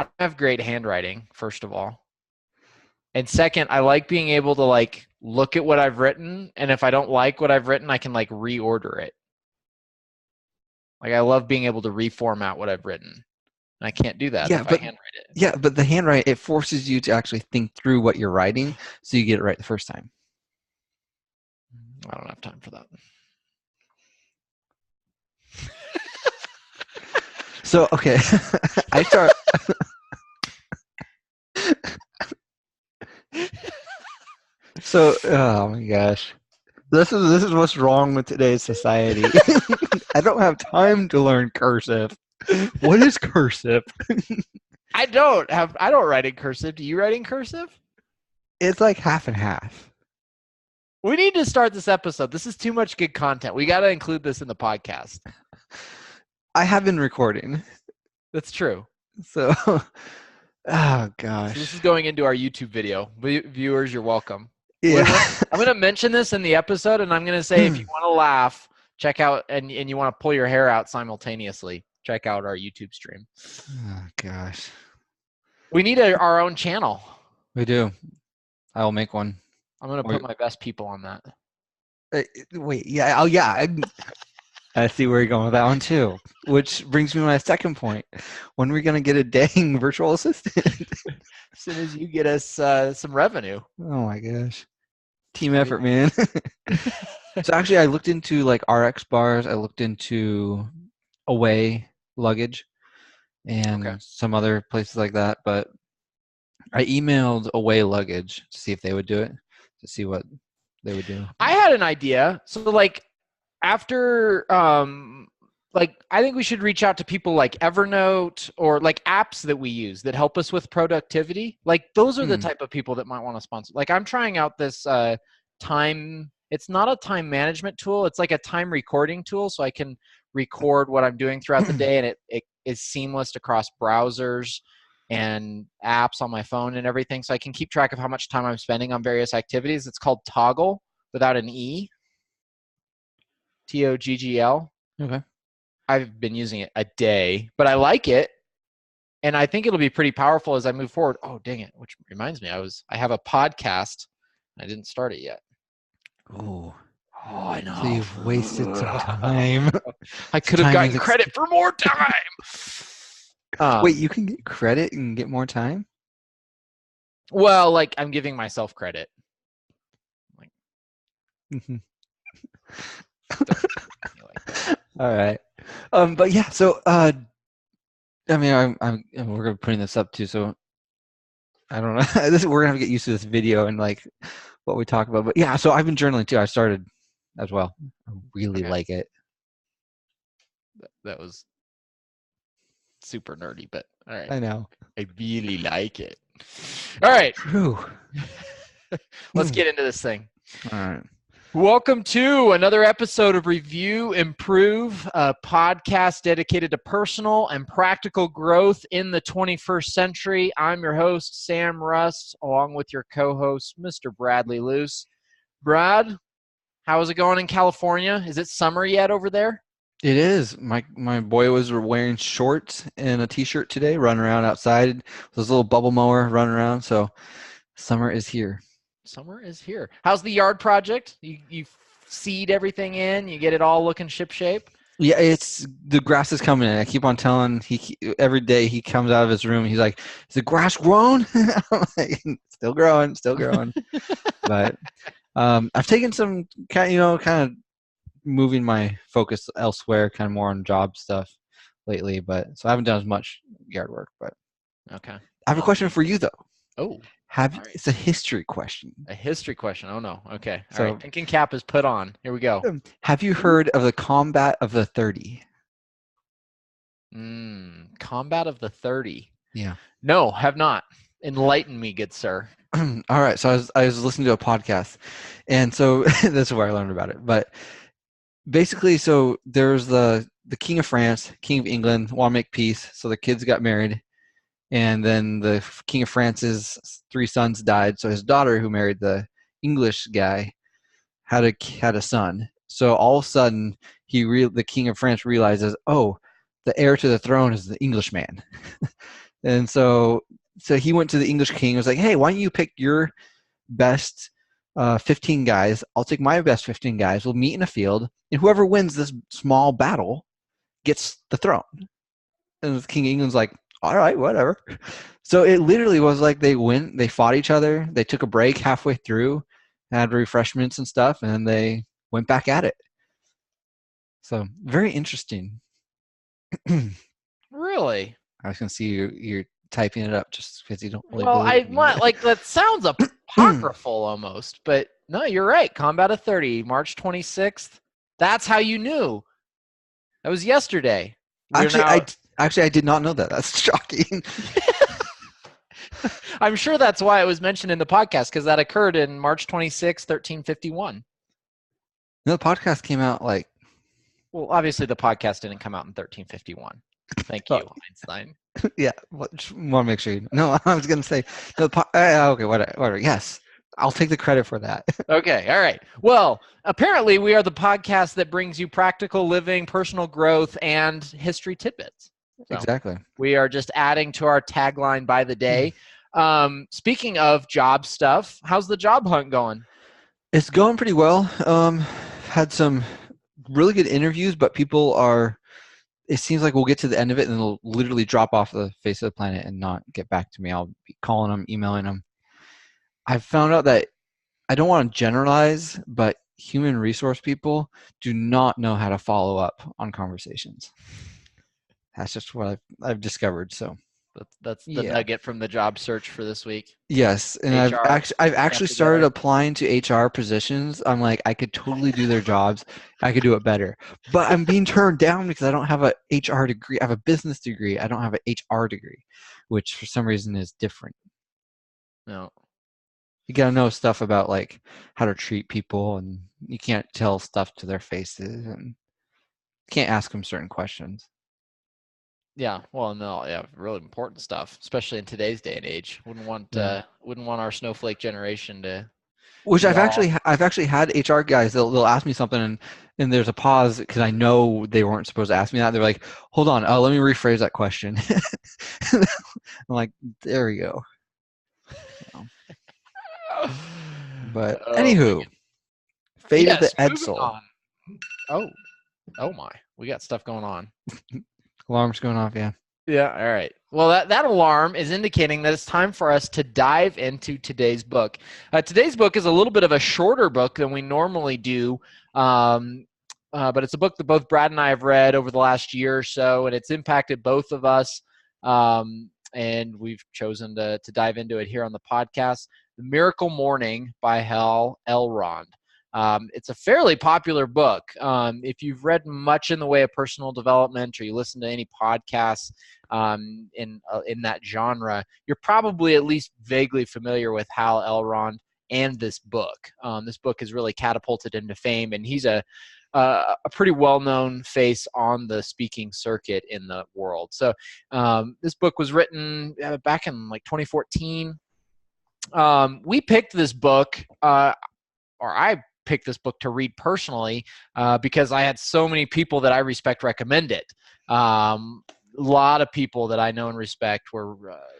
I don't have great handwriting, first of all. And second, I like being able to like look at what I've written, and if I don't like what I've written, I can like reorder it. Like I love being able to reformat what I've written. And I can't do that Yeah, if I but handwrite it. yeah, but the handwriting, it forces you to actually think through what you're writing so you get it right the first time. I don't have time for that. So, okay, I start. So, oh my gosh, this is what's wrong with today's society. I don't have time to learn cursive. What is cursive? I don't write in cursive. Do you write in cursive? It's like half and half. We need to start this episode. This is too much good content. We got to include this in the podcast. I have been recording, That's true. so oh So this gosh, is going into our YouTube video. Viewers, you're welcome. yeah. I'm going to mention this in the episode, and I'm going to say if you want to laugh, check out, and you want to pull your hair out simultaneously, check out our YouTube stream. Oh gosh, We need our own channel. we do. I will make one. I'm going to put my best people on that. Wait, yeah, oh yeah. I see where you're going with that one too. Which brings me to my second point. When are we gonna get a dang virtual assistant? As soon as you get us some revenue. Oh my gosh. Team effort, man. So actually I looked into like RX bars, I looked into Away luggage Okay. and some other places like that, but I emailed Away luggage to see if they would do it, to see what they would do. I had an idea. So like after like I think we should reach out to people like Evernote or like apps that we use that help us with productivity. Like those are the Hmm. type of people that might want to sponsor. Like I'm trying out this time, it's not a time management tool, it's like a time recording tool, so I can record what I'm doing throughout the day, and it is seamless across browsers and apps on my phone and everything, so I can keep track of how much time I'm spending on various activities. It's called Toggle without an E. Toggl. Okay. I've been using it a day, but I like it, and I think it'll be pretty powerful as I move forward. Oh, dang it! Which reminds me, I have a podcast. I didn't start it yet. Oh. Oh, I So know. you've wasted some time. I could have Time gotten is credit for more time. Wait, you can get credit and get more time? Well, like I'm giving myself credit. Like, Mhm. don't like that. All right. But yeah, so I mean, we're gonna be putting this up too, so I don't know. We're gonna have to get used to this video and like what we talk about. But yeah, so I've been journaling too. I started as well. I really Okay, like it. that was super nerdy, but all right. I know. I really like it. All right, True. let's get into this thing. All right. Welcome to another episode of Review Improve, a podcast dedicated to personal and practical growth in the 21st century. I'm your host, Sam Rust, along with your co-host, Mr. Bradley Luce. Brad, how is it going in California? Is it summer yet over there? It is. My boy was wearing shorts and a t-shirt today, running around outside with his little bubble mower running around. So summer is here. Summer is here. How's the yard project? You seed everything in, you get it all looking shipshape? Yeah, it's the grass is coming in. I keep on telling every day he comes out of his room. He's like, "Is the grass grown?" I'm like, "Still growing, still growing." But I've taken some kind of moving my focus elsewhere, kind of more on job stuff lately. But so I haven't done as much yard work. But Okay. I have a question for you though. Oh, Have all right. It's a history question. A history question. Oh, no. Okay. All right. So, Thinking cap is put on. Here we go. have you heard of the combat of the 30? Combat of the 30. Yeah. No, have not. Enlighten me, good sir. All right. So I was listening to a podcast, and so this is where I learned about it. But basically, so there's the King of France, King of England, want to make peace. So the kids got married, and then the King of France's three sons died. So his daughter, who married the English guy, had a son. So all of a sudden, the King of France realizes, oh, the heir to the throne is the Englishman. And so he went to the English king and was like, hey, why don't you pick your best 15 guys? I'll take my best 15 guys. We'll meet in a field, and whoever wins this small battle gets the throne. And the King of England's like, all right, whatever. So it literally was like they fought each other, they took a break halfway through, had refreshments and stuff, and then they went back at it. So very interesting. Really? I was gonna see you're typing it up just because you don't really Well, believe me. like that sounds apocryphal almost, but no, you're right. Combat of 30, March 26th. That's how you knew. That was yesterday. Actually, I did not know that. That's shocking. I'm sure that's why it was mentioned in the podcast, because that occurred in March 26, 1351. No, the podcast came out like. Well, obviously the podcast didn't come out in 1351. Thank you, Einstein. Yeah, just want to make sure. No, I was going to say. No, okay, whatever. Yes, I'll take the credit for that. Okay, all right. Well, apparently we are the podcast that brings you practical living, personal growth, and history tidbits. So exactly. We are just adding to our tagline by the day. Speaking of job stuff, how's the job hunt going? It's going pretty well. Had some really good interviews, but people are. It seems like we'll get to the end of it and they'll literally drop off the face of the planet and not get back to me. I'll be calling them, emailing them. I've found out that I don't want to generalize, but human resource people do not know how to follow up on conversations. That's just what I've discovered. So that's the nugget from the job search for this week. Yes, and I've actually started applying to HR positions. I'm like, I could totally do their jobs. I could do it better, but I'm being turned down because I don't have a HR degree. I have a business degree. I don't have an HR degree, which for some reason is different. No, you gotta know stuff about like how to treat people, and you can't tell stuff to their faces, and can't ask them certain questions. Yeah, well, no, yeah, really important stuff, especially in today's day and age. Wouldn't want our snowflake generation to. Which I've actually had HR guys. They'll ask me something, and there's a pause because I know they weren't supposed to ask me that. They're like, "Hold on, let me rephrase that question." I'm like, "There we go." But anywho, fate of the Edsel. Oh my, we got stuff going on. Alarm's going off, yeah. Yeah, all right. Well, that alarm is indicating that it's time for us to dive into today's book. Today's book is a little bit of a shorter book than we normally do, but it's a book that both Brad and I have read over the last year or so, and it's impacted both of us, and we've chosen to dive into it here on the podcast. The Miracle Morning by Hal Elrond. It's a fairly popular book. If you've read much in the way of personal development, or you listen to any podcasts in that genre, you're probably at least vaguely familiar with Hal Elrond and this book. This book has really catapulted into fame, and he's a pretty well-known face on the speaking circuit in the world. So this book was written back in like 2014. We picked this book, or I picked this book to read personally because I had so many people that I respect recommend it. A lot of people that I know and respect were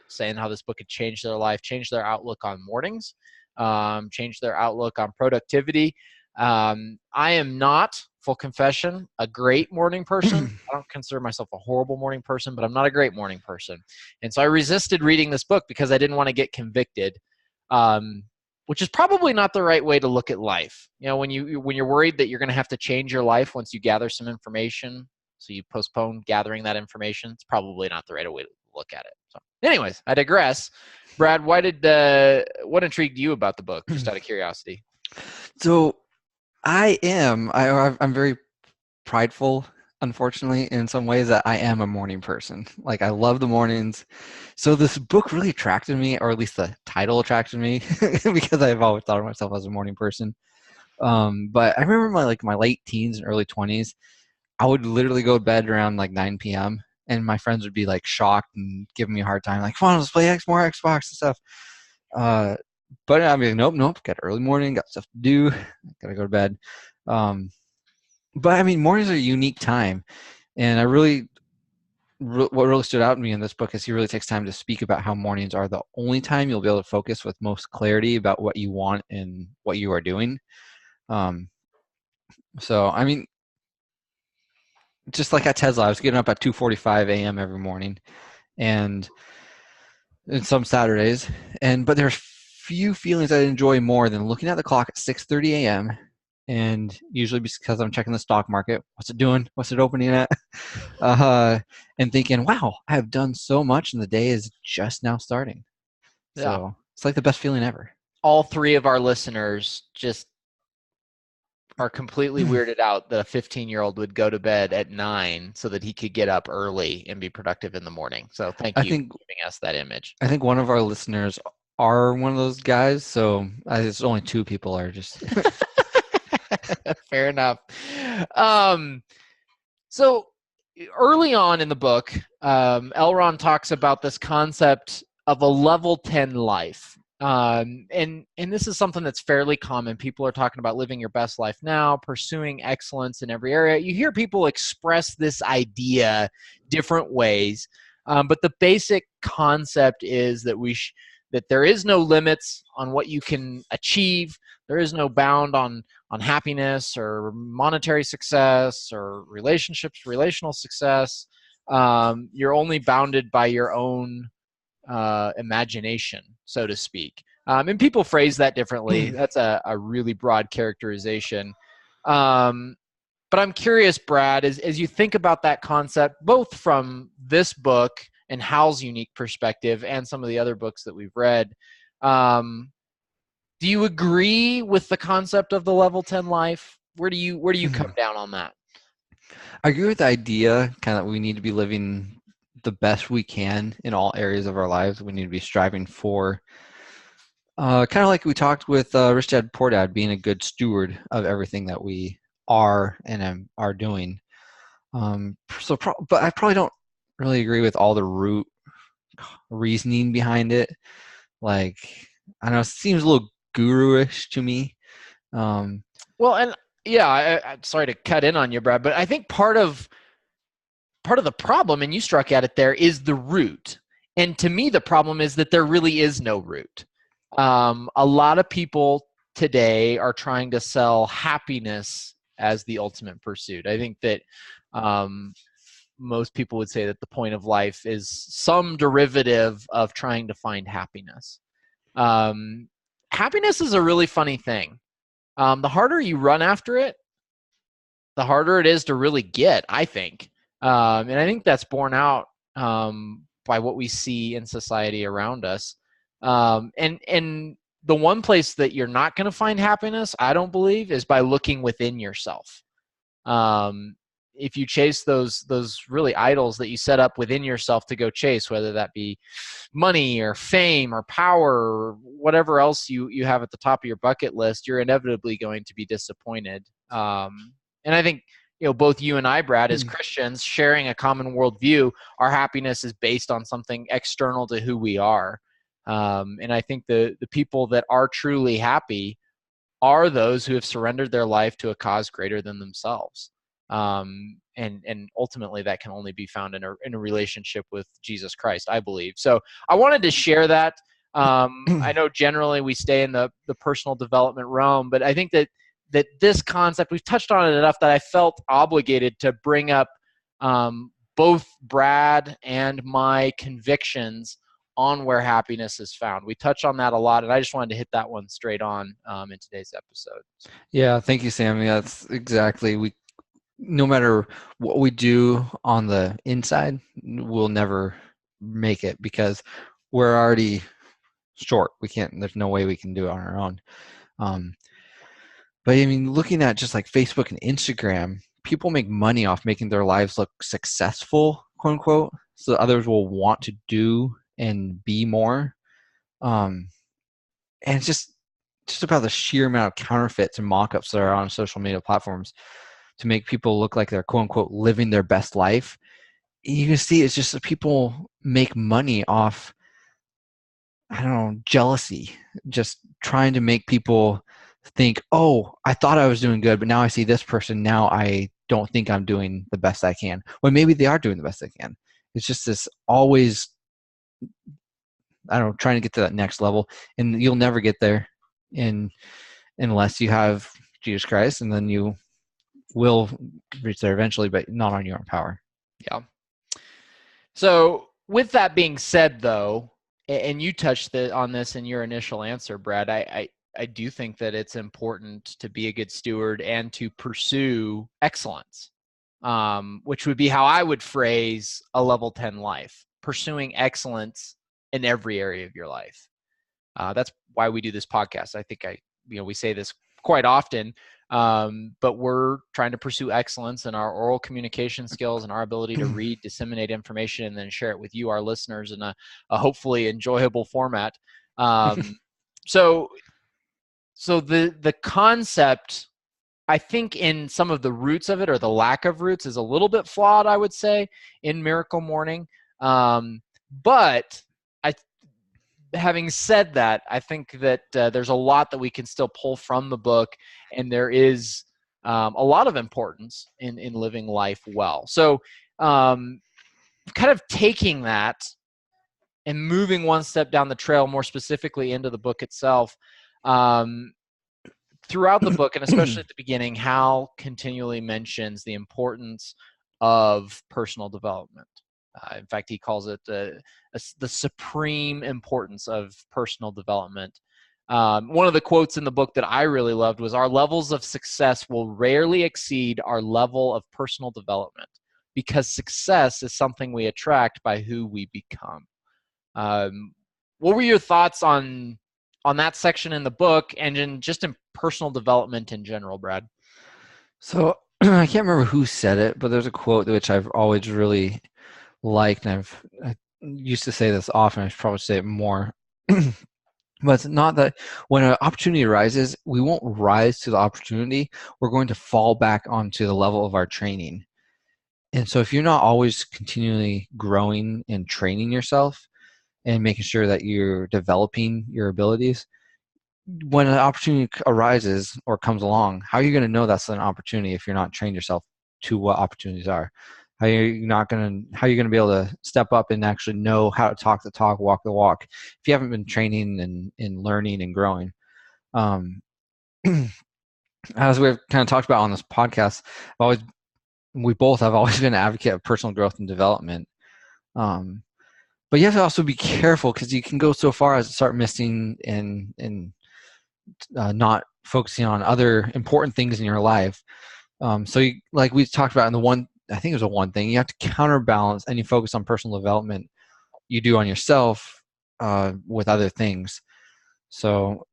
saying how this book had changed their life, changed their outlook on mornings, changed their outlook on productivity. I am not, full confession, a great morning person. I don't consider myself a horrible morning person, but I'm not a great morning person. And so I resisted reading this book because I didn't want to get convicted. Which is probably not the right way to look at life. You know, when you're worried that you're going to have to change your life once you gather some information, so you postpone gathering that information, it's probably not the right way to look at it. So, anyways, I digress. Brad, what intrigued you about the book, just out of curiosity? So, I'm very prideful, unfortunately, in some ways, that I am a morning person. Like, I love the mornings. So this book really attracted me, or at least the title attracted me, because I've always thought of myself as a morning person. But I remember my late teens and early 20s, I would literally go to bed around like 9 p.m. and my friends would be like shocked and giving me a hard time, like, come on, let's play more Xbox and stuff. But I'd be like, nope, got early morning, got stuff to do, gotta go to bed. But I mean, mornings are a unique time, and I really what really stood out to me in this book is he really takes time to speak about how mornings are the only time you'll be able to focus with most clarity about what you want and what you are doing. So, I mean, just like at Tesla, I was getting up at 2:45 a.m. every morning, and some Saturdays, but there's few feelings I enjoy more than looking at the clock at 6:30 a.m. and usually because I'm checking the stock market, what's it doing, what's it opening at, and thinking, wow, I have done so much, and the day is just now starting. Yeah. So it's like the best feeling ever. All three of our listeners just are completely weirded out that a 15-year-old would go to bed at 9 so that he could get up early and be productive in the morning. So thank you for giving us that image. I think one of our listeners are one of those guys, so it's only 2 people are just Fair enough. So early on in the book, L. Ron talks about this concept of a level 10 life. And this is something that's fairly common. People are talking about living your best life now, pursuing excellence in every area. You hear people express this idea different ways, but the basic concept is that that there is no limits on what you can achieve. There is no bound on happiness or monetary success or relationships, relational success. You're only bounded by your own imagination, so to speak. And people phrase that differently. That's a really broad characterization. But I'm curious, Brad, as you think about that concept, both from this book and Hal's unique perspective and some of the other books that we've read, do you agree with the concept of the level 10 life? Where do you come down on that? I agree with the idea kind of that we need to be living the best we can in all areas of our lives. We need to be striving for kind of like we talked with Rich Dad Poor Dad, being a good steward of everything that we are and are doing. But I probably don't really agree with all the root reasoning behind it. Like, I don't know, it seems a little guru-ish to me. Well, and yeah, I'm sorry to cut in on you, Brad, but I think part of the problem, and you struck at it there, is the root. And to me, the problem is that there really is no root. A lot of people today are trying to sell happiness as the ultimate pursuit. I think that most people would say that the point of life is some derivative of trying to find happiness. Happiness is a really funny thing. The harder you run after it, the harder it is to really get, I think. And I think that's borne out by what we see in society around us. And the one place that you're not going to find happiness, I don't believe, is by looking within yourself. If you chase those really idols that you set up within yourself to go chase, whether that be money or fame or power or whatever else you have at the top of your bucket list, you're inevitably going to be disappointed. And I think, both you and I, Brad, as Christians, sharing a common worldview, our happiness is based on something external to who we are. And I think the people that are truly happy are those who have surrendered their life to a cause greater than themselves. And ultimately that can only be found in a relationship with Jesus Christ, I believe. So I wanted to share that. I know generally we stay in the personal development realm, but I think that this concept, we've touched on it enough that I felt obligated to bring up both Brad and my convictions on where happiness is found. We touch on that a lot, and I just wanted to hit that one straight on in today's episode. Yeah, thank you, Sam. Yeah, that's exactly. No matter what we do on the inside, we'll never make it because we're already short. There's no way we can do it on our own. But I mean, looking at just like Facebook and Instagram, people make money off making their lives look successful, quote unquote, so others will want to do and be more. And it's just about the sheer amount of counterfeits and mock-ups that are on social media platforms to make people look like they're quote unquote living their best life. You can see it's just that people make money off, I don't know, jealousy, just trying to make people think, oh, I thought I was doing good, but now I see this person. Now I don't think I'm doing the best I can. Well, maybe they are doing the best they can. It's just this always, I don't know, trying to get to that next level, and you'll never get there unless you have Jesus Christ, and then you will reach there eventually, but not on your own power. Yeah. So with that being said, though, and you touched on this in your initial answer, Brad, I do think that it's important to be a good steward and to pursue excellence, which would be how I would phrase a level 10 life, pursuing excellence in every area of your life. That's why we do this podcast. I think we say this quite often, but we're trying to pursue excellence in our oral communication skills and our ability to read, disseminate information, and then share it with you, our listeners, in a hopefully enjoyable format. So the concept, I think, in some of the roots of it, or the lack of roots, is a little bit flawed, I would say, in Miracle Morning. But having said that, I think that there's a lot that we can still pull from the book, and there is a lot of importance in living life well. So kind of taking that and moving one step down the trail, more specifically into the book itself, throughout the book, and especially at the beginning, Hal continually mentions the importance of personal development. In fact, he calls it the supreme importance of personal development. One of the quotes in the book that I really loved was, "Our levels of success will rarely exceed our level of personal development, because success is something we attract by who we become." What were your thoughts on that section in the book, and in personal development in general, Brad? So I can't remember who said it, but there's a quote which I've always really liked, and I used to say this often. I should probably say it more. But it's not that when an opportunity arises, we won't rise to the opportunity. We're going to fall back onto the level of our training. And so if you're not always continually growing and training yourself and making sure that you're developing your abilities, when an opportunity arises or comes along, how are you going to know that's an opportunity if you're not trained yourself to what opportunities are? How are you going to be able to step up and actually know how to talk the talk, walk the walk, if you haven't been training and learning and growing? As we've kind of talked about on this podcast, we both have always been an advocate of personal growth and development. But you have to also be careful, because you can go so far as to start missing and not focusing on other important things in your life. Like we talked about in I think it was one thing, you have to counterbalance any focus on personal development you do on yourself with other things. So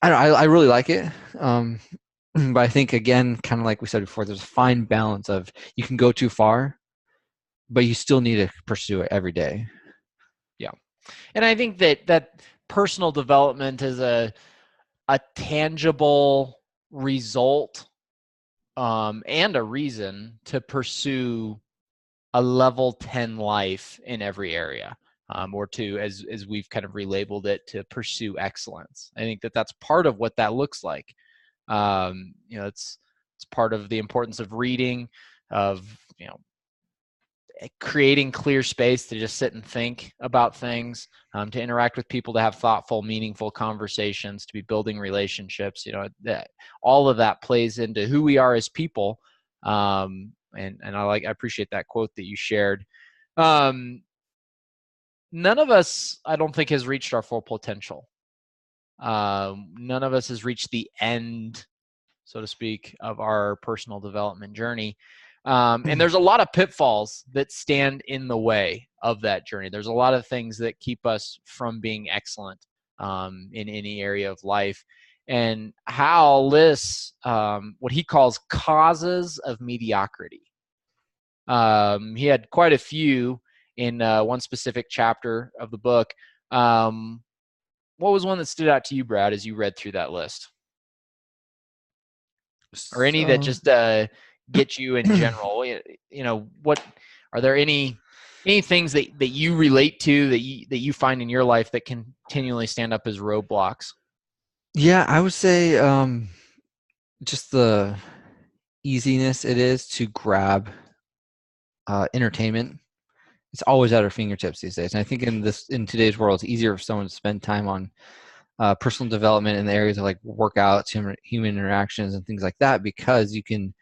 I really like it. But I think, again, kind of like we said before, there's a fine balance of, you can go too far, but you still need to pursue it every day. Yeah. And I think that personal development is a tangible result and a reason to pursue a level 10 life in every area, or to, as we've kind of relabeled it, to pursue excellence. I think that that's part of what that looks like. It's part of the importance of reading, of creating clear space to just sit and think about things, to interact with people, to have thoughtful, meaningful conversations, to be building relationships. All of that plays into who we are as people. And I appreciate that quote that you shared. None of us, I don't think, has reached our full potential. None of us has reached the end, so to speak, of our personal development journey. And there's a lot of pitfalls that stand in the way of that journey. There's a lot of things that keep us from being excellent in any area of life. And Hal lists what he calls causes of mediocrity. He had quite a few in one specific chapter of the book. What was one that stood out to you, Brad, as you read through that list? Or any that just get you in general? What are there any things that you relate to, that you find in your life that continually stand up as roadblocks? Yeah, I would say just the easiness it is to grab entertainment. it's always at our fingertips these days. And I think in today's world, it's easier for someone to spend time on personal development in the areas of like workouts, human interactions, and things like that, because you can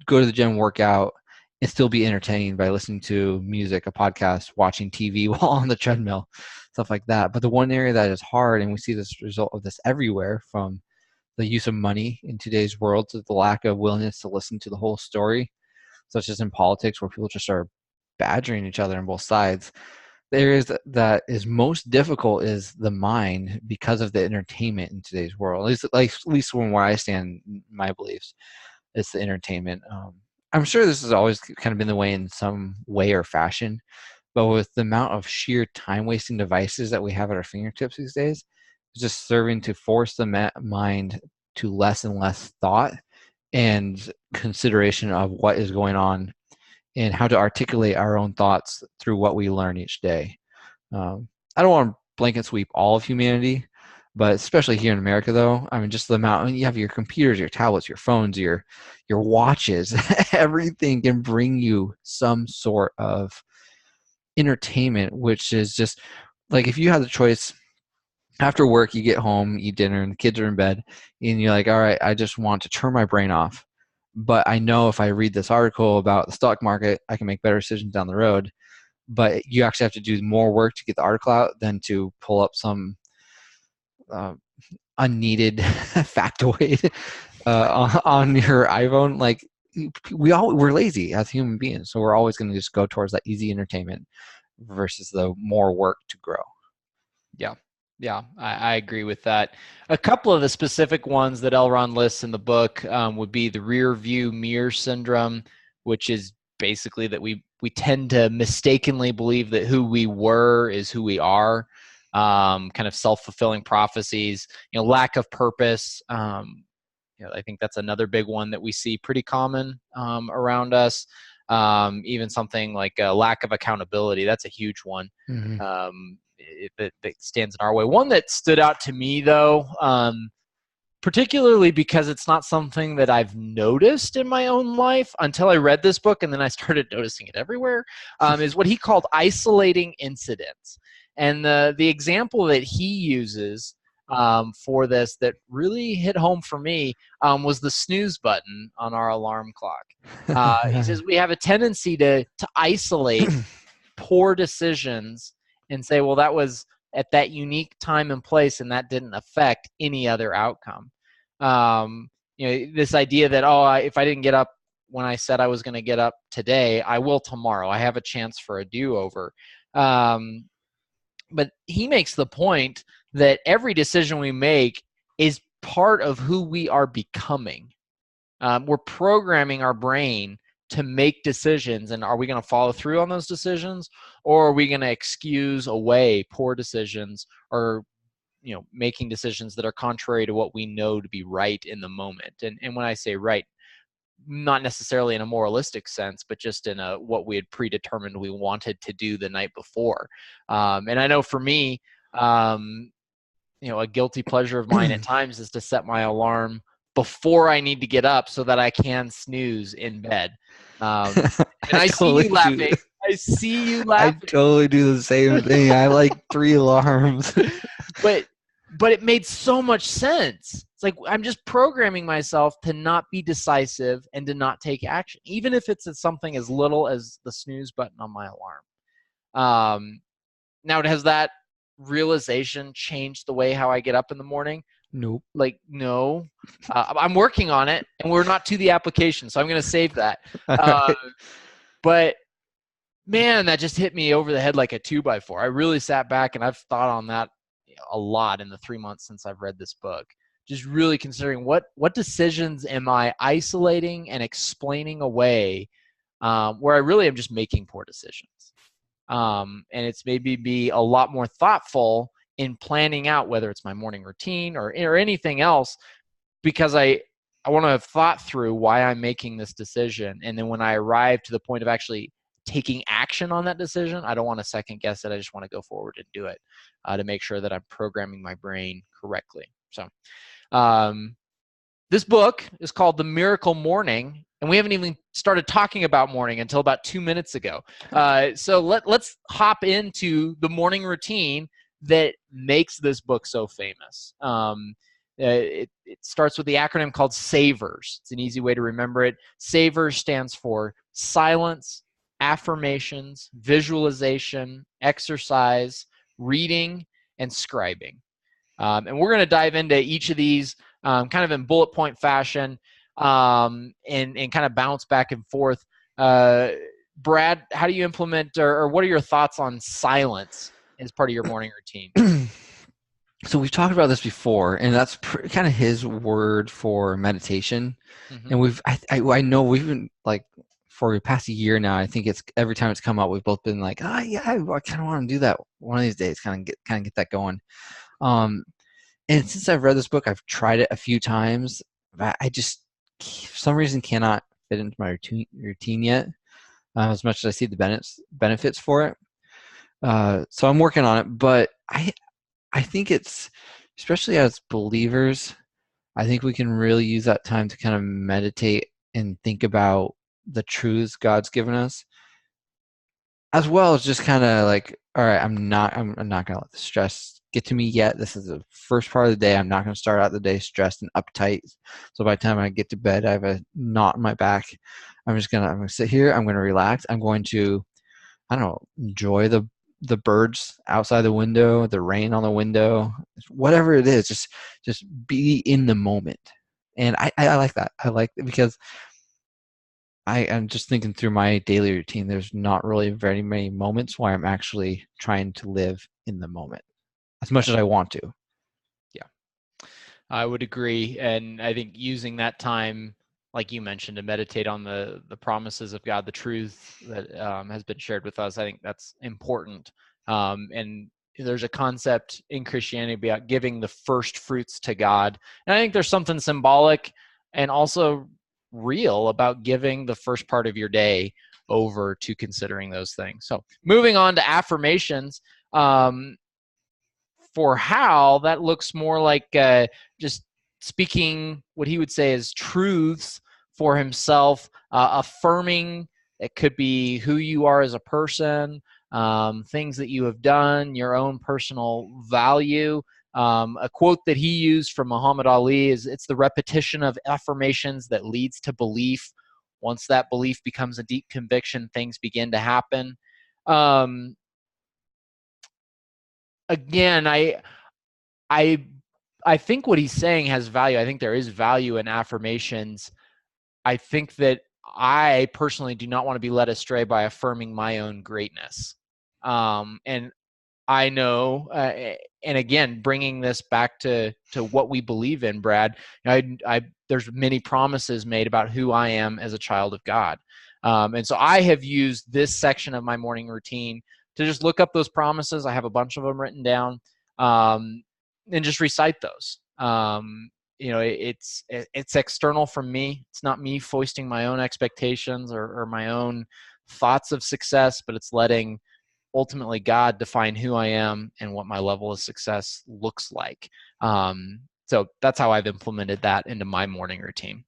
go to the gym, work out, and still be entertained by listening to music, a podcast, watching TV while on the treadmill, stuff like that. But the one area that is hard, and we see this result of this everywhere, from the use of money in today's world to the lack of willingness to listen to the whole story, such as in politics, where people just are badgering each other on both sides. The areas that is most difficult is the mind, because of the entertainment in today's world. At least from where I stand, my beliefs, it's the entertainment. I'm sure this has always kind of been the way in some way or fashion, but with the amount of sheer time wasting devices that we have at our fingertips these days, it's just serving to force the mind to less and less thought and consideration of what is going on and how to articulate our own thoughts through what we learn each day. I don't want to blanket sweep all of humanity, but especially here in America, though, I mean, just the amount. I mean, you have your computers, your tablets, your phones, your watches. Everything can bring you some sort of entertainment, which is just like, if you had the choice after work, you get home, eat dinner, and the kids are in bed, and you're like, all right, I just want to turn my brain off. But I know if I read this article about the stock market, I can make better decisions down the road. But you actually have to do more work to get the article out than to pull up some uh, unneeded factoid on your iPhone. Like, we're lazy as human beings, so we're always going to just go towards that easy entertainment versus the more work to grow. Yeah. Yeah, I agree with that. A couple of the specific ones that L. Ron lists in the book would be the rear view mirror syndrome, which is basically that we tend to mistakenly believe that who we were is who we are. Kind of self-fulfilling prophecies, lack of purpose. I think that's another big one that we see pretty common around us. Even something like a lack of accountability, that's a huge one. Mm-hmm. That stands in our way. One that stood out to me, though, particularly because it's not something that I've noticed in my own life until I read this book, and then I started noticing it everywhere, is what he called isolating incidents. And the example that he uses for this that really hit home for me was the snooze button on our alarm clock. He says we have a tendency to isolate poor decisions and say, well, that was at that unique time and place, and that didn't affect any other outcome. This idea that, if I didn't get up when I said I was going to get up today, I will tomorrow. I have a chance for a do-over. But he makes the point that every decision we make is part of who we are becoming. We're programming our brain to make decisions, and are we going to follow through on those decisions, or are we going to excuse away poor decisions, or making decisions that are contrary to what we know to be right in the moment? And when I say right, not necessarily in a moralistic sense, but just in a what we had predetermined we wanted to do the night before. And I know for me, a guilty pleasure of mine at times is to set my alarm before I need to get up so that I can snooze in bed. And I see you laughing. I see you laughing. I totally do the same thing. I like 3 alarms. But it made so much sense. It's like I'm just programming myself to not be decisive and to not take action, even if it's something as little as the snooze button on my alarm. Now, has that realization changed the way how I get up in the morning? Nope. Like, no. I'm working on it, and we're not to the application, so I'm going to save that. But man, that just hit me over the head like a 2x4. I really sat back, and I've thought on that a lot in the 3 months since I've read this book. Just really considering what decisions am I isolating and explaining away, where I really am just making poor decisions. And it's maybe be a lot more thoughtful in planning out whether it's my morning routine or anything else, because I want to have thought through why I'm making this decision. And then when I arrive to the point of actually taking action on that decision, I don't want to second guess it. I just want to go forward and do it to make sure that I'm programming my brain correctly. So this book is called The Miracle Morning, And we haven't even started talking about morning until about 2 minutes ago. So let's hop into the morning routine that makes this book so famous. It starts with the acronym called SAVERS. It's an easy way to remember it. SAVERS stands for silence, affirmations, visualization, exercise, reading, and scribing. And we're going to dive into each of these kind of in bullet point fashion and kind of bounce back and forth. Brad, how do you implement or what are your thoughts on silence as part of your morning routine? So we've talked about this before, and that's kind of his word for meditation. And I know we've been like for the past year now. I think it's every time it's come up, we've both been like, yeah, I kind of want to do that one of these days, kind of get that going. And since I've read this book, I've tried it a few times. But I just, for some reason, cannot fit into my routine yet. As much as I see the benefits for it. So I'm working on it, but I think it's, especially as believers, I think we can really use that time to kind of meditate and think about the truths God's given us, as well as just kind of like, all right, I'm not going to let the stress get to me yet. This is the first part of the day. I'm not going to start out the day stressed and uptight. So by the time I get to bed, I have a knot in my back. I'm going to sit here. I'm going to relax. I'm going to, I don't know, enjoy the birds outside the window, the rain on the window, whatever it is, just be in the moment. And I like that. I like it because I'm just thinking through my daily routine. There's not really very many moments where I'm actually trying to live in the moment as much as I want to. Yeah, I would agree. And I think using that time, like you mentioned, to meditate on the promises of God, the truth that has been shared with us, I think that's important. And there's a concept in Christianity about giving the first fruits to God. And I think there's something symbolic and also real about giving the first part of your day over to considering those things. So moving on to affirmations, for Hal, that looks more like just speaking what he would say is truths for himself, affirming. It could be who you are as a person, things that you have done, your own personal value. A quote that he used from Muhammad Ali is, "It's the repetition of affirmations that leads to belief. Once that belief becomes a deep conviction, things begin to happen." Again, I think what he's saying has value. I think there is value in affirmations. I think that I personally do not want to be led astray by affirming my own greatness. And I know, and again, bringing this back to what we believe in, Brad, there's many promises made about who I am as a child of God. And so I have used this section of my morning routine to just look up those promises. I have a bunch of them written down, and just recite those. It's external from me. It's not me foisting my own expectations or my own thoughts of success, but it's letting ultimately God define who I am and what my level of success looks like. So that's how I've implemented that into my morning routine.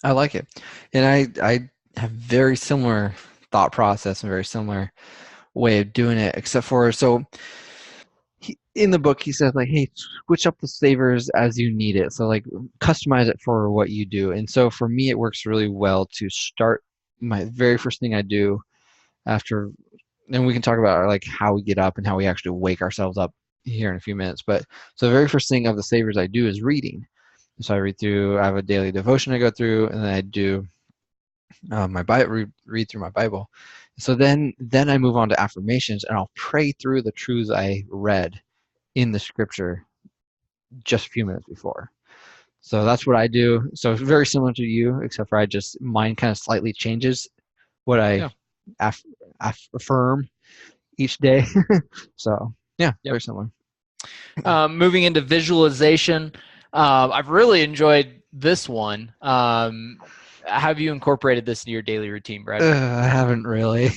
I like it. And I have very similar thought process and very similar way of doing it, except for, so in the book he says like, hey, switch up the savers as you need it. So like customize it for what you do. And so for me, it works really well to start my very first thing I do after, and we can talk about like how we get up and how we actually wake ourselves up here in a few minutes. But so the very first thing of the savers I do is reading. So I read through, I have a daily devotion I go through, and then I do my Bible, read through my Bible. So then I move on to affirmations, and I'll pray through the truths I read in the scripture just a few minutes before. So that's what I do. So it's very similar to you, except for mine kind of slightly changes what I affirm each day. So yeah, very similar. Moving into visualization, I've really enjoyed this one. Have you incorporated this into your daily routine, Brad? I haven't really.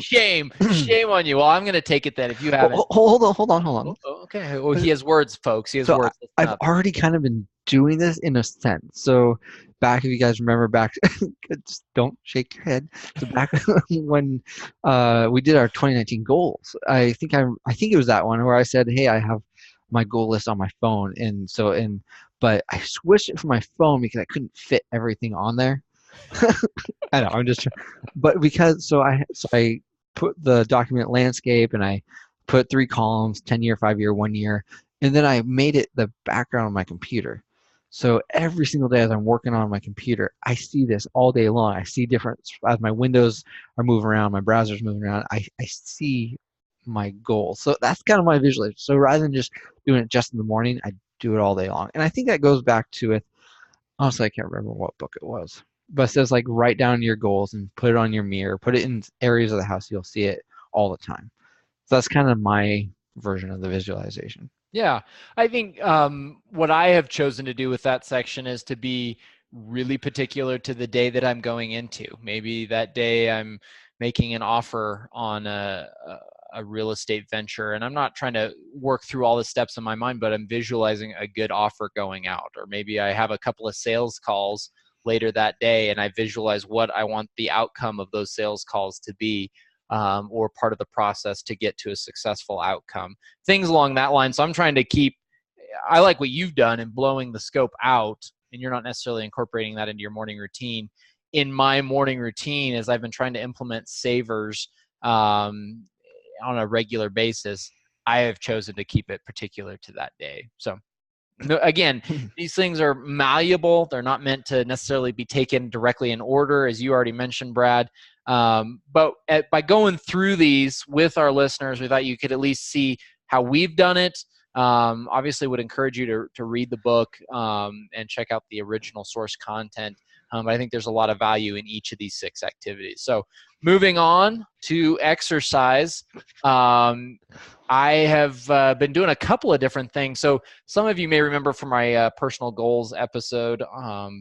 Shame on you. Well, I'm going to take it then if you haven't. Hold on. Oh, Okay. Well, he has words, folks. He has So words. Listen I've up. already kind of been doing this in a sense. So back, if you guys remember back, just don't shake your head. So back when we did our 2019 goals, I think it was that one where I said, hey, I have my goal list on my phone, but I switched it from my phone because I couldn't fit everything on there. I know, but because I put the document landscape and I put 3 columns, 10-year, 5-year, 1 year, and then I made it the background of my computer. So every single day as I'm working on my computer, I see this all day long. I see different, as my windows are moving around, my browser's moving around, I see my goals. So that's kind of my visualization. So rather than just doing it just in the morning, I do it all day long. And I think that goes back to it. Honestly, I can't remember what book it was, but it says like write down your goals and put it on your mirror, put it in areas of the house you'll see it all the time. So that's kind of my version of the visualization. Yeah, I think what I have chosen to do with that section is to be really particular to the day that I'm going into. Maybe that day I'm making an offer on a real estate venture, and I'm not trying to work through all the steps in my mind, but I'm visualizing a good offer going out. Or maybe I have a couple of sales calls later that day, and I visualize what I want the outcome of those sales calls to be, or part of the process to get to a successful outcome, things along that line. So I'm trying to I like what you've done in blowing the scope out, and you're not necessarily incorporating that into your morning routine. In my morning routine, as I've been trying to implement savers on a regular basis, I have chosen to keep it particular to that day. So again, these things are malleable. They're not meant to necessarily be taken directly in order, as you already mentioned, Brad. But by going through these with our listeners, we thought you could at least see how we've done it. Obviously, would encourage you to read the book and check out the original source content. But I think there's a lot of value in each of these 6 activities. So moving on to exercise. I have been doing a couple of different things. So some of you may remember from my personal goals episode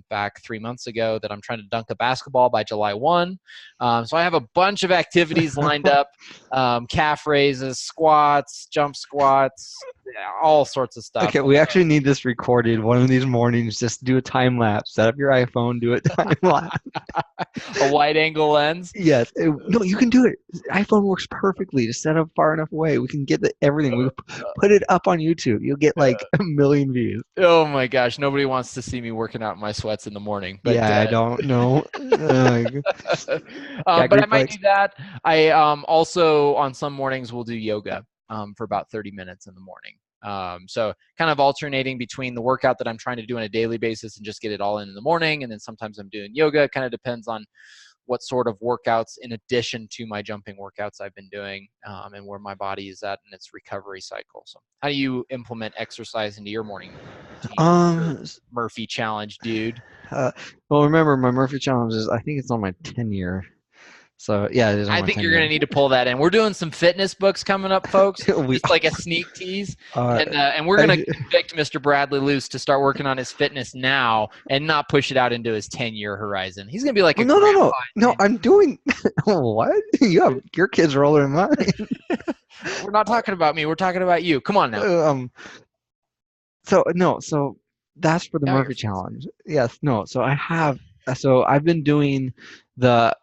back 3 months ago that I'm trying to dunk a basketball by July 1. So I have a bunch of activities lined up, calf raises, squats, jump squats, all sorts of stuff. Okay, we actually need this recorded one of these mornings. Just do a time lapse. Set up your iPhone, do a time lapse. A wide angle lens. Yes. No, you can do it. iPhone works perfectly. Just set up far enough away. We can get everything. We put it up on YouTube. You'll get like 1 million views. Oh my gosh, nobody wants to see me working out in my sweats in the morning. But yeah, I don't know. But I might do that. I also on some mornings will do yoga for about 30 minutes in the morning. So kind of alternating between the workout that I'm trying to do on a daily basis and just get it all in the morning, and then sometimes I'm doing yoga. It kind of depends on what sort of workouts in addition to my jumping workouts I've been doing, and where my body is at in its recovery cycle. So how do you implement exercise into your morning routine? Murphy challenge, dude. Well, remember my Murphy challenge is, I think it's on my 10-year. So yeah, it is on I my think 10-year. you're going to need to pull that in. We're doing some fitness books coming up, folks. Just like a sneak tease. And we're going to convict Mr. Bradley Luce to start working on his fitness now and not push it out into his 10-year horizon. He's going to be like no. I'm doing what? Your kids are older than mine. We're not talking about me. We're talking about you. Come on now. So that's for the Murphy challenge. Yes. No. So I've been doing the.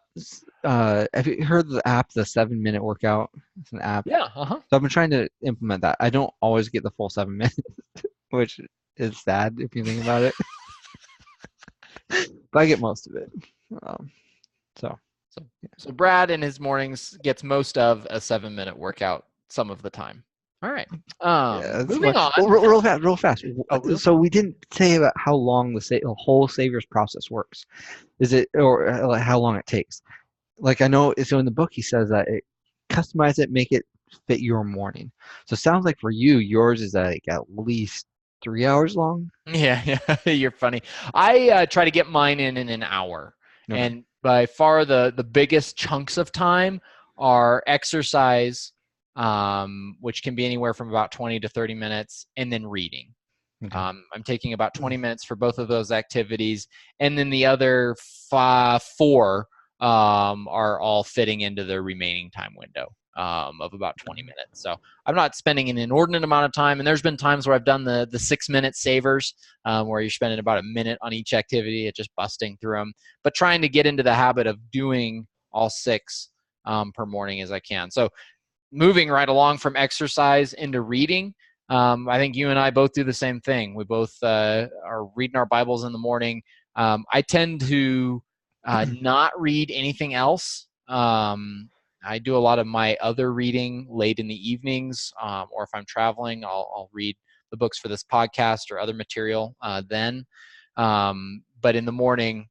Have you heard of the app, the 7-minute workout? It's an app. Yeah. So I've been trying to implement that. I don't always get the full 7 minutes, which is sad if you think about it. But I get most of it. So Brad in his mornings gets most of a 7-minute workout some of the time. All right. Moving on. Real fast. So we didn't say about how long the whole Saviors process works. Is it, or how long it takes? Like I know, so in the book he says that customize it, make it fit your morning. So it sounds like for you, yours is like at least 3 hours long. Yeah, you're funny. I try to get mine in an hour, Okay. and by far the biggest chunks of time are exercise, which can be anywhere from about 20 to 30 minutes, and then reading. Okay. I'm taking about 20 minutes for both of those activities, and then the other 4 are all fitting into the remaining time window. of about 20 minutes. So I'm not spending an inordinate amount of time. And there's been times where I've done the 6-minute savers, where you're spending about a minute on each activity, just busting through them, but trying to get into the habit of doing all 6 per morning as I can. So moving right along from exercise into reading, I think you and I both do the same thing. We both are reading our Bibles in the morning. I tend to not read anything else. I do a lot of my other reading late in the evenings, or if I'm traveling, I'll read the books for this podcast or other material then. But in the morning,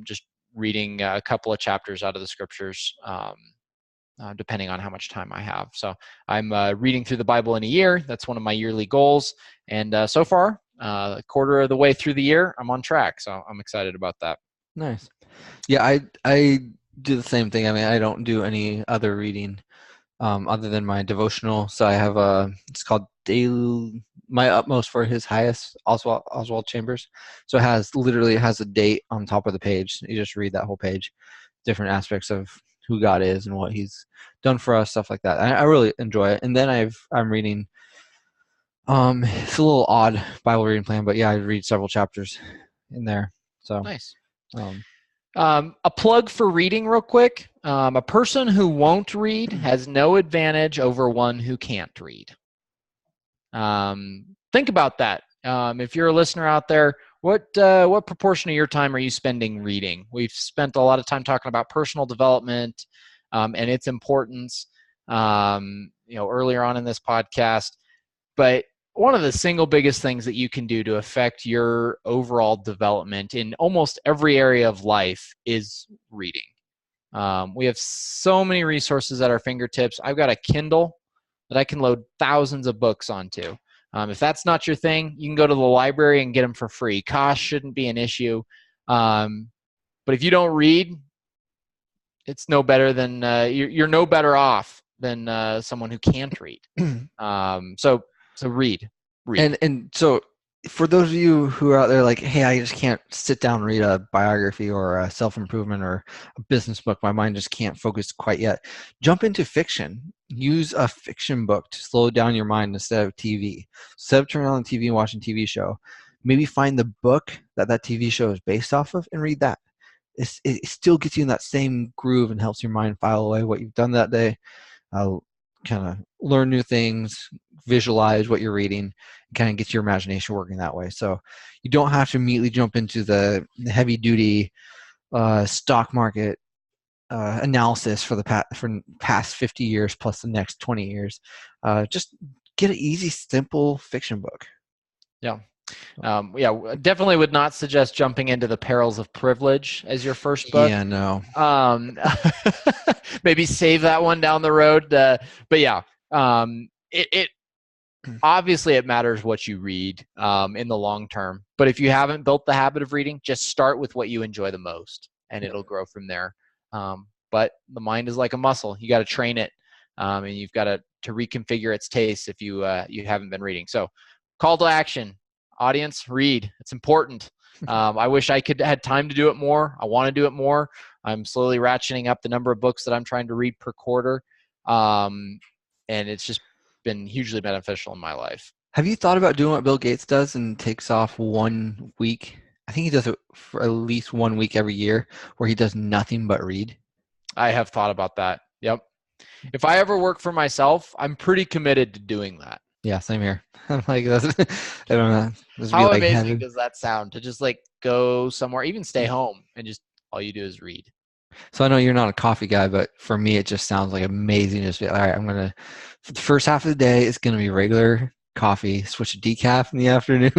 just reading a couple of chapters out of the scriptures, depending on how much time I have. So I'm reading through the Bible in a year. That's one of my yearly goals. And so far, a quarter of the way through the year, I'm on track. So I'm excited about that. Nice. Yeah, I do the same thing. I mean, I don't do any other reading other than my devotional. So I have it's called Daily, My Utmost for His Highest, Oswald Chambers. So it has a date on top of the page. You just read that whole page, different aspects of who God is and what He's done for us, stuff like that. I really enjoy it. And then I'm reading. It's a little odd Bible reading plan, but yeah, I read several chapters in there. So nice. A plug for reading real quick. A person who won't read has no advantage over one who can't read. Think about that. If you're a listener out there, what proportion of your time are you spending reading? We've spent a lot of time talking about personal development and its importance, earlier on in this podcast. But one of the single biggest things that you can do to affect your overall development in almost every area of life is reading. We have so many resources at our fingertips. I've got a Kindle that I can load thousands of books onto. If that's not your thing, you can go to the library and get them for free. Cost shouldn't be an issue. But if you don't read, it's no better than you're no better off than someone who can't read. So read. And so for those of you who are out there like, hey, I just can't sit down and read a biography or a self-improvement or a business book. My mind just can't focus quite yet. Jump into fiction. Use a fiction book to slow down your mind instead of TV. Instead of turning on the TV and watching a TV show, maybe find the book that TV show is based off of and read that. It still gets you in that same groove and helps your mind file away what you've done that day. Kind of learn new things, visualize what you're reading, and kind of get your imagination working that way. So you don't have to immediately jump into the heavy duty stock market analysis for the past 50 years plus the next 20 years. Just get an easy, simple fiction book. Yeah. Definitely would not suggest jumping into The Perils of Privilege as your first book. Yeah, no. Maybe save that one down the road. But yeah, it obviously it matters what you read in the long term. But if you haven't built the habit of reading, just start with what you enjoy the most, and it'll grow from there. But the mind is like a muscle; you got to train it, and you've got to reconfigure its taste if you haven't been reading. So, call to action. Audience, read. It's important. I wish I had time to do it more. I want to do it more. I'm slowly ratcheting up the number of books that I'm trying to read per quarter. And it's just been hugely beneficial in my life. Have you thought about doing what Bill Gates does and takes off 1 week? I think he does it for at least 1 week every year where he does nothing but read. I have thought about that. Yep. If I ever work for myself, I'm pretty committed to doing that. Yeah, same here. I'm like, I don't know. How amazing does that sound to just like go somewhere, even stay home, and just all you do is read? So I know you're not a coffee guy, but for me, it just sounds like amazing. Just be, all right, for the first half of the day, it's going to be regular coffee, switch to decaf in the afternoon.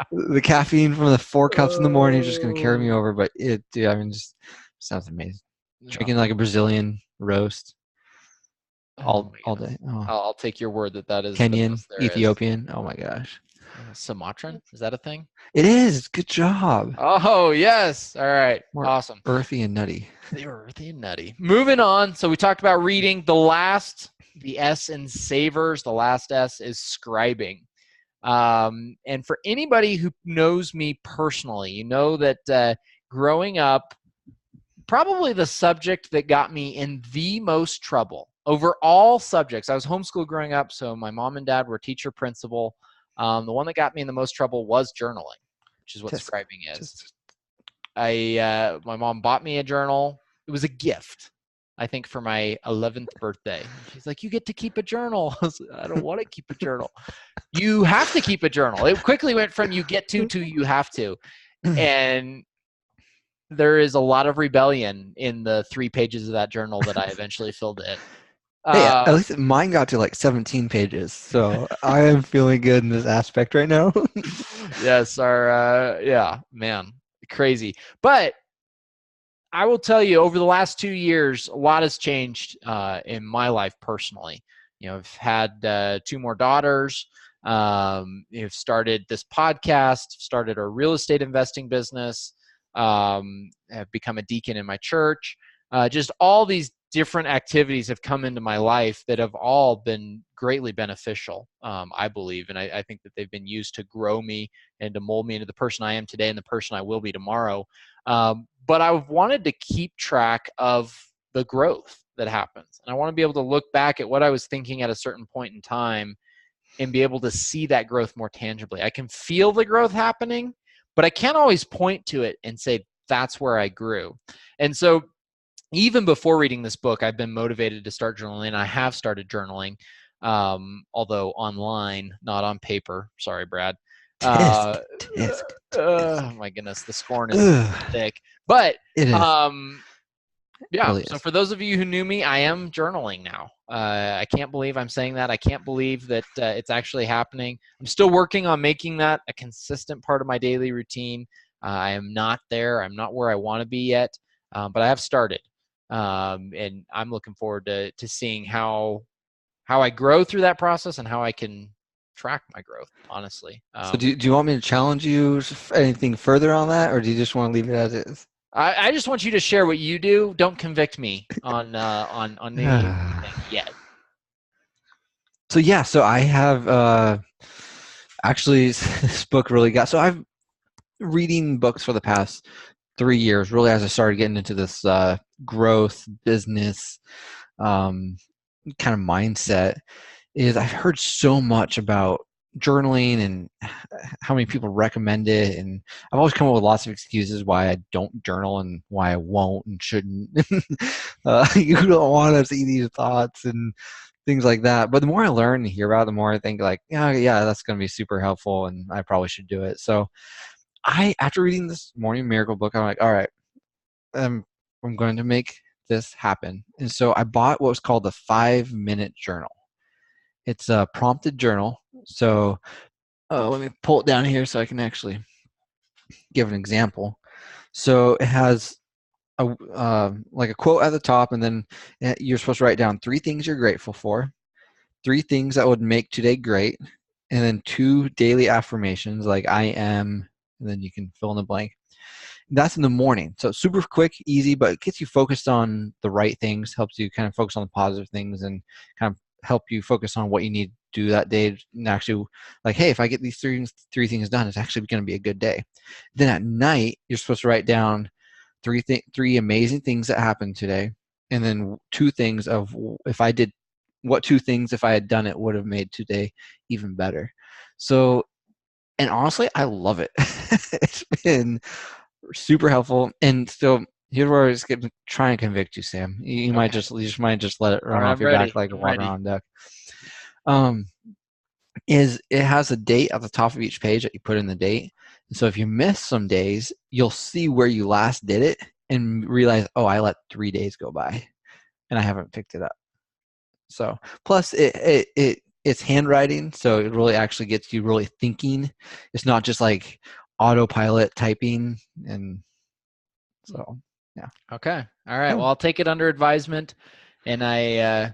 The caffeine from the 4 cups in the morning is just going to carry me over, but just sounds amazing. Drinking like a Brazilian roast. All day. Oh. I'll take your word that is Kenyan, Ethiopian. Oh my gosh. Sumatran? Is that a thing? It is. Good job. Oh, yes. All right. More awesome. Earthy and nutty. They were earthy and nutty. Moving on. So we talked about reading. The S in savers, the last S is scribing. And for anybody who knows me personally, you know that growing up, probably the subject that got me in the most trouble over all subjects. I was homeschooled growing up, so my mom and dad were teacher principal. The one that got me in the most trouble was journaling, which is what scribing is. My mom bought me a journal. It was a gift, I think, for my 11th birthday. She's like, "You get to keep a journal." I was like, "I don't want to keep a journal." You have to keep a journal. It quickly went from you get to you have to. And there is a lot of rebellion in the 3 pages of that journal that I eventually filled in. Hey, at least mine got to like 17 pages, so I am feeling good in this aspect right now. Yes, yeah, man, crazy. But I will tell you, over the last 2 years, a lot has changed in my life personally. I've had 2 more daughters. You've started this podcast, started a real estate investing business, have become a deacon in my church. Just all these different activities have come into my life that have all been greatly beneficial, I believe. And I think that they've been used to grow me and to mold me into the person I am today and the person I will be tomorrow. But I've wanted to keep track of the growth that happens. And I want to be able to look back at what I was thinking at a certain point in time and be able to see that growth more tangibly. I can feel the growth happening, but I can't always point to it and say, that's where I grew. And so even before reading this book, I've been motivated to start journaling, and I have started journaling, although online, not on paper. Sorry, Brad. Tisk. Oh my goodness, the scorn is thick. But it is. Yeah. Really So is. for those of you who knew me, I am journaling now. I can't believe I'm saying that. I can't believe that it's actually happening. I'm still working on making that a consistent part of my daily routine. I am not there. I'm not where I want to be yet, but I have started. And I'm looking forward to seeing how I grow through that process and how I can track my growth, honestly. So do you want me to challenge you anything further on that, or do you just want to leave it as is? I just want you to share what you do. Don't convict me on anything yet. So yeah, so I have actually this book really got. So I've reading books for the past 3 years, really, as I started getting into this growth business kind of mindset. Is I've heard so much about journaling and how many people recommend it, and I've always come up with lots of excuses why I don't journal and why I won't and shouldn't. You don't want to see these thoughts and things like that. But the more I learn and hear about it, the more I think like, yeah, that's going to be super helpful, and I probably should do it. So after reading this Morning Miracle book, I'm like, all right, I'm going to make this happen. And so I bought what was called the 5-minute journal. It's a prompted journal. So let me pull it down here so I can actually give an example. So it has like a quote at the top, and then you're supposed to write down 3 things you're grateful for, 3 things that would make today great, and then 2 daily affirmations like I am, and then you can fill in the blank. That's in the morning. So super quick, easy, but it gets you focused on the right things, helps you kind of focus on the positive things, and kind of help you focus on what you need to do that day. And actually, like, hey, if I get these three things done, it's actually going to be a good day. Then at night, you're supposed to write down 3 amazing things that happened today, and then 2 things of what 2 things, if I had done it, would have made today even better. So, and honestly, I love it. It's been super helpful. And so here's where I was going to try and convict you, Sam. You might just let it run off your back like a water on duck. Is it has a date at the top of each page that you put in the date. And so if you miss some days, you'll see where you last did it and realize, oh, I let 3 days go by and I haven't picked it up. So plus it's handwriting, so it really actually gets you really thinking. It's not just like autopilot typing. And so yeah. Okay. All right. Well, I'll take it under advisement, and I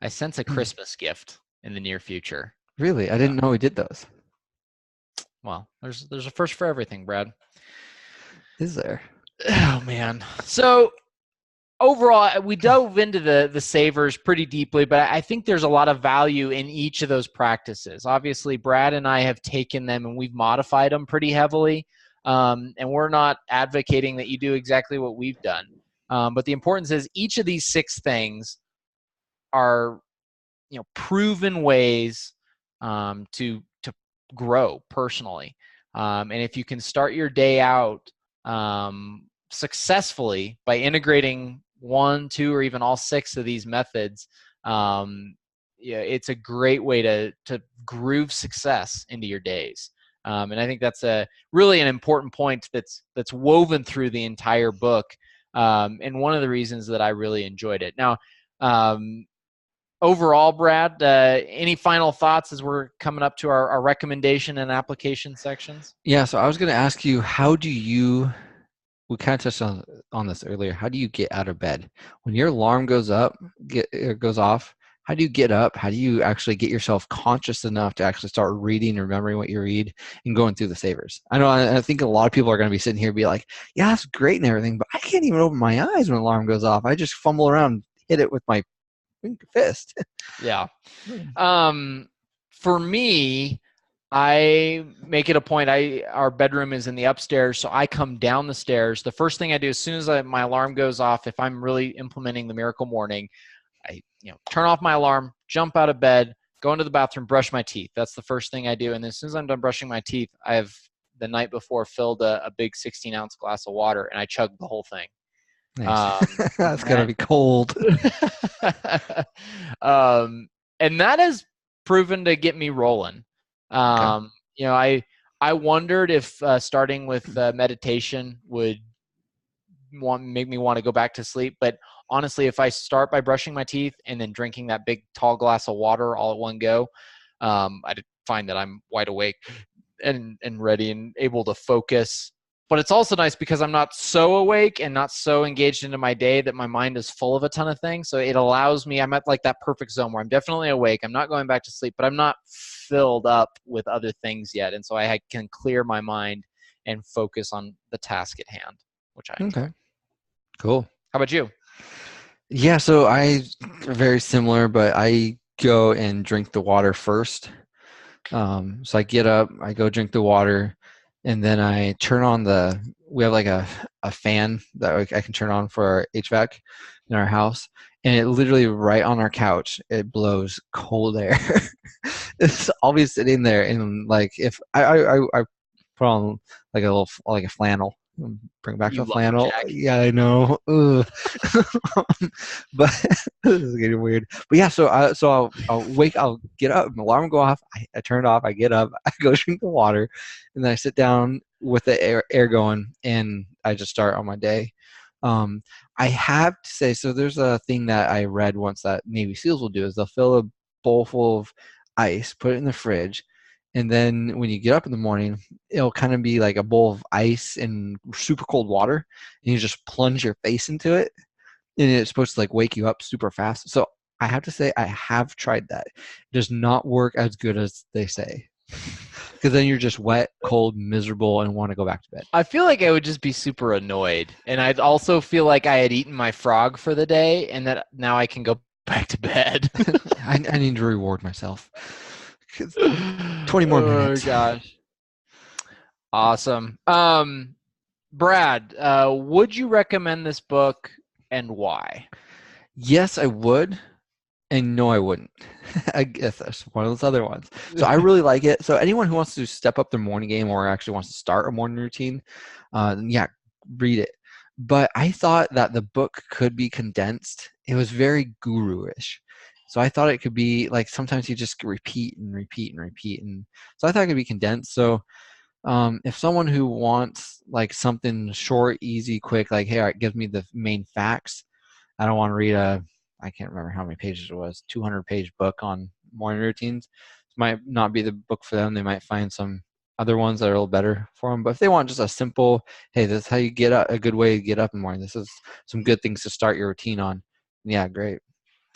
sense a Christmas gift in the near future. Really? I didn't know we did those. Well, there's a first for everything, Brad. Is there? Oh man. So overall, we dove into the savers pretty deeply, but I think there's a lot of value in each of those practices. Obviously, Brad and I have taken them and we've modified them pretty heavily. And we're not advocating that you do exactly what we've done. But the importance is each of these 6 things are, proven ways to grow personally. And if you can start your day out successfully by integrating 1, 2, or even all 6 of these methods, it's a great way to groove success into your days. And I think that's really an important point that's woven through the entire book. And one of the reasons that I really enjoyed it. Now, overall, Brad, any final thoughts as we're coming up to our recommendation and application sections? Yeah, so I was going to ask you, we kind of touched on this earlier. How do you get out of bed? When your alarm goes off, how do you get up? How do you actually get yourself conscious enough to actually start reading, remembering what you read, and going through the savers? I know, I think a lot of people are going to be sitting here and be like, yeah, that's great and everything, but I can't even open my eyes when an alarm goes off. I just fumble around, hit it with my fist. Yeah. For me, I make it a point. Our bedroom is in the upstairs, so I come down the stairs. The first thing I do as soon as my alarm goes off, if I'm really implementing the miracle morning, I turn off my alarm, jump out of bed, go into the bathroom, brush my teeth. That's the first thing I do. And then as soon as I'm done brushing my teeth, I have the night before filled a big 16-ounce glass of water, and I chug the whole thing. Nice. That's gonna be cold. And that has proven to get me rolling. Okay. I wondered if starting with meditation would make me want to go back to sleep. But honestly, if I start by brushing my teeth and then drinking that big tall glass of water all at one go, I find that I'm wide awake and ready and able to focus. But it's also nice because I'm not so awake and not so engaged into my day that my mind is full of a ton of things. So it allows me, I'm at like that perfect zone where I'm definitely awake. I'm not going back to sleep, but I'm not filled up with other things yet. And so I can clear my mind and focus on the task at hand, which I enjoy. Okay. Cool. How about you? Yeah, so I very similar, but I go and drink the water first. So I get up, I go drink the water, and then I turn on we have like a fan that I can turn on for our HVAC in our house, and it literally right on our couch, it blows cold air. I'll be sitting there and like if I put on like a flannel. Bring back You the love your flannel. jacket. Yeah, I know. Ugh. But this is getting weird. But yeah, so I'll get up, my alarm will go off, I turn it off, I get up, I go drink the water, and then I sit down with the air going, and I just start on my day. I have to say, so there's a thing that I read once that Navy SEALs will do is they'll fill a bowl full of ice, put it in the fridge, and then when you get up in the morning, it'll kind of be like a bowl of ice and super cold water, and you just plunge your face into it, and it's supposed to like wake you up super fast. So I have to say I have tried that. It does not work as good as they say. Because then you're just wet, cold, miserable, and want to go back to bed. I feel like I would just be super annoyed. And I'd also feel like I had eaten my frog for the day and that now I can go back to bed. I need to reward myself. 20 more minutes. Oh, gosh. Awesome. Brad, would you recommend this book and why? Yes, I would. And no, I wouldn't. I guess that's one of those other ones. So I really like it. So anyone who wants to step up their morning game or actually wants to start a morning routine, yeah, read it. But I thought that the book could be condensed. It was very guru-ish. So I thought it could be like sometimes you just repeat and repeat and repeat. And so I thought it could be condensed. So if someone who wants like something short, easy, quick, like, hey, all right, give me the main facts. I don't want to read I can't remember how many pages it was, 200-page book on morning routines. It might not be the book for them. They might find some other ones that are a little better for them. But if they want just a simple, hey, this is how you get up, a good way to get up in the morning. This is some good things to start your routine on. Yeah, great.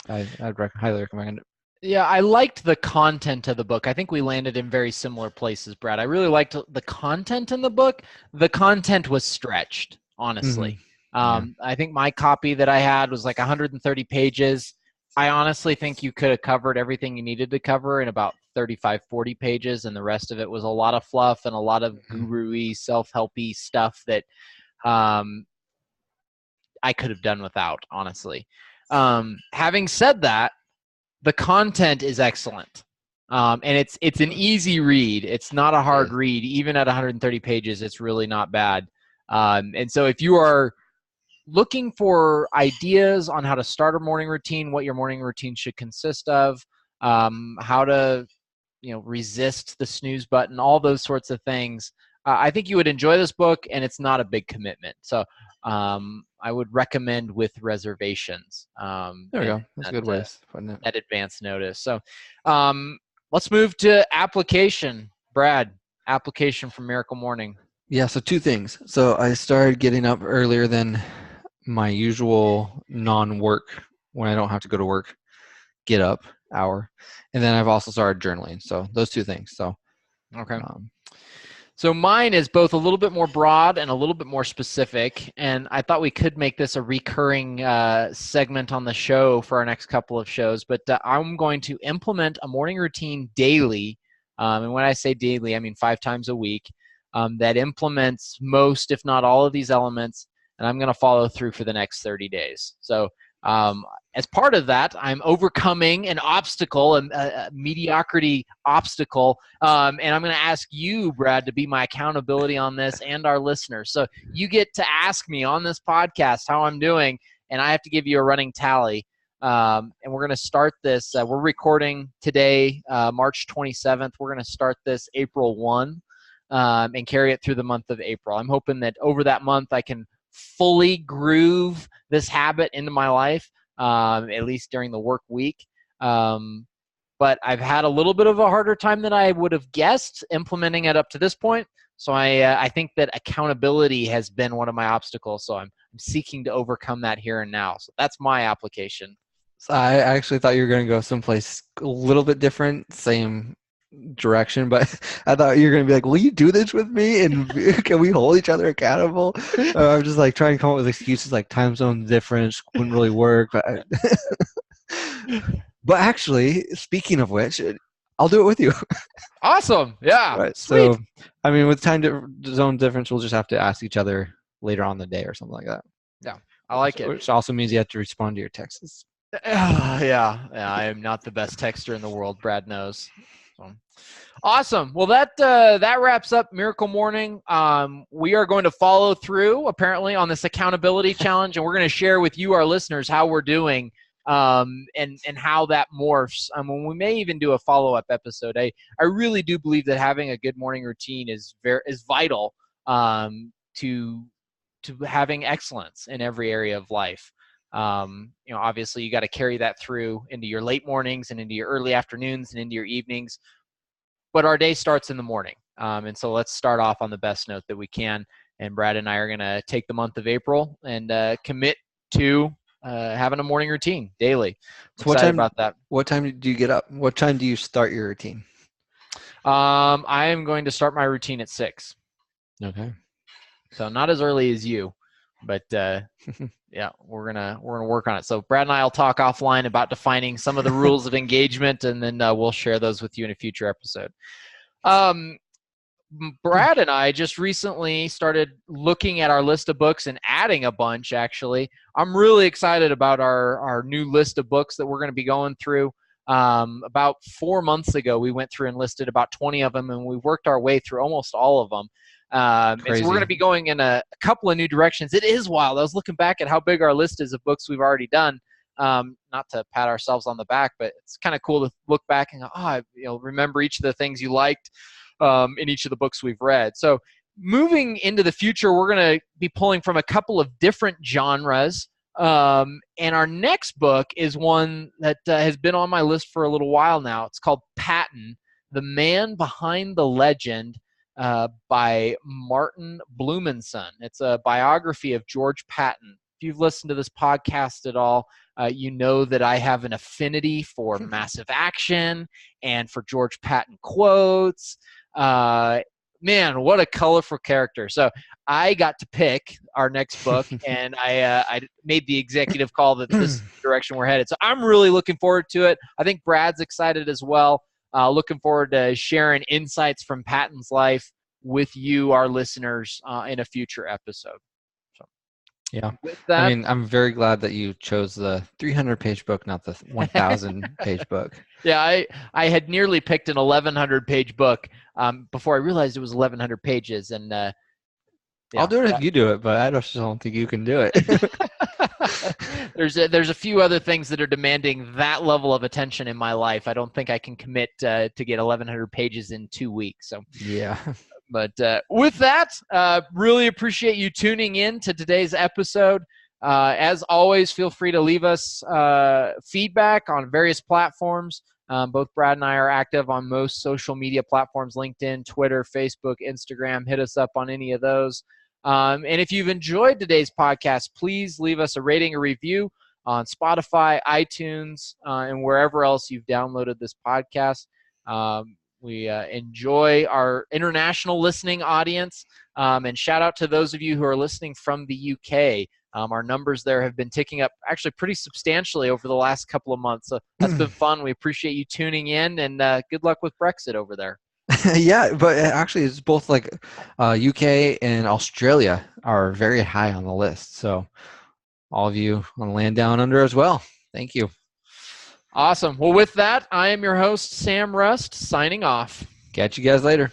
I'd highly recommend it. Yeah, I liked the content of the book. I think we landed in very similar places, Brad. I really liked the content in the book. The content was stretched, honestly. Yeah. I think my copy that I had was like 130 pages. I honestly think you could have covered everything you needed to cover in about 35, 40 pages, and the rest of it was a lot of fluff and a lot of guru-y, self-helpy stuff that I could have done without, honestly. Having said that, the content is excellent. And it's an easy read. It's not a hard read. Even at 130 pages, it's really not bad. And so if you are looking for ideas on how to start a morning routine, what your morning routine should consist of, how to resist the snooze button, all those sorts of things, I think you would enjoy this book, and it's not a big commitment. So I would recommend with reservations. There we go. That's a good way of putting it. At advance notice. So let's move to application. Brad, application for Miracle Morning. Yeah, so 2 things. So I started getting up earlier than my usual non-work, when I don't have to go to work, get up hour. And then I've also started journaling. So those 2 things. So okay. So mine is both a little bit more broad and a little bit more specific, and I thought we could make this a recurring segment on the show for our next couple of shows, but I'm going to implement a morning routine daily, and when I say daily, I mean 5 times a week, that implements most, if not all, of these elements, and I'm going to follow through for the next 30 days. So as part of that, I'm overcoming an obstacle, a mediocrity obstacle, and I'm going to ask you, Brad, to be my accountability on this and our listeners. So you get to ask me on this podcast how I'm doing, and I have to give you a running tally. And we're going to start this. We're recording today, March 27th. We're going to start this April 1 and carry it through the month of April. I'm hoping that over that month I can fully groove this habit into my life, at least during the work week. But I've had a little bit of a harder time than I would have guessed implementing it up to this point. So I think that accountability has been one of my obstacles. So I'm seeking to overcome that here and now. So that's my application. So I actually thought you were going to go someplace a little bit different, same direction, but I thought you were going to be like, will you do this with me, and can we hold each other accountable? I'm just like trying to come up with excuses like time zone difference wouldn't really work, but actually, speaking of which, I'll do it with you. Awesome. Yeah. Right. Sweet. So I mean, with time zone difference, we'll just have to ask each other later on the day or something like that. Yeah, I like it. Which also means you have to respond to your texts. Yeah, I am not the best texter in the world. Brad knows. So. Awesome. Well, that wraps up Miracle Morning. We are going to follow through, apparently, on this accountability challenge, and we're going to share with you, our listeners, how we're doing and how that morphs. We may even do a follow-up episode. I really do believe that having a good morning routine is vital to having excellence in every area of life. Obviously you got to carry that through into your late mornings and into your early afternoons and into your evenings, but our day starts in the morning. And so let's start off on the best note that we can. And Brad and I are going to take the month of April and commit to having a morning routine daily. So about that. What time do you get up? What time do you start your routine? I am going to start my routine at 6. Okay. So not as early as you, but yeah, we're gonna work on it. So Brad and I will talk offline about defining some of the rules of engagement, and then we'll share those with you in a future episode. Brad and I just recently started looking at our list of books and adding a bunch, actually. I'm really excited about our new list of books that we're going to be going through. About 4 months ago, we went through and listed about 20 of them, and we worked our way through almost all of them. And so we're going to be going in a couple of new directions. It is wild. I was looking back at how big our list is of books we've already done. Not to pat ourselves on the back, but it's kind of cool to look back and go, remember each of the things you liked in each of the books we've read. So moving into the future, we're going to be pulling from a couple of different genres. And our next book is one that has been on my list for a little while now. It's called Patton, The Man Behind the Legend, by Martin Blumenson. It's a biography of George Patton. If you've listened to this podcast at all, you know that I have an affinity for massive action and for George Patton quotes. Man, what a colorful character. So I got to pick our next book, and I made the executive call that this is the direction we're headed. So I'm really looking forward to it. I think Brad's excited as well. Looking forward to sharing insights from Patton's life with you, our listeners, in a future episode. So, Yeah. With I that, mean, I'm very glad that you chose the 300-page book, not the 1,000-page book. yeah, I had nearly picked an 1,100-page book before I realized it was 1,100 pages, and I'll yeah. do it if you do it, but I just don't think you can do it. There's a few other things that are demanding that level of attention in my life. I don't think I can commit to get 1,100 pages in 2 weeks. So, Yeah. but with that, really appreciate you tuning in to today's episode. As always, feel free to leave us feedback on various platforms. Both Brad and I are active on most social media platforms: LinkedIn, Twitter, Facebook, Instagram. Hit us up on any of those. And if you've enjoyed today's podcast, please leave us a rating or review on Spotify, iTunes, and wherever else you've downloaded this podcast. We enjoy our international listening audience, and shout out to those of you who are listening from the UK. Our numbers there have been ticking up actually pretty substantially over the last couple of months. So that's been fun. We appreciate you tuning in, and good luck with Brexit over there. Yeah, but actually, it's both like UK and Australia are very high on the list. So all of you on Land Down Under as well. Thank you. Awesome. Well, with that, I am your host, Sam Rust, signing off. Catch you guys later.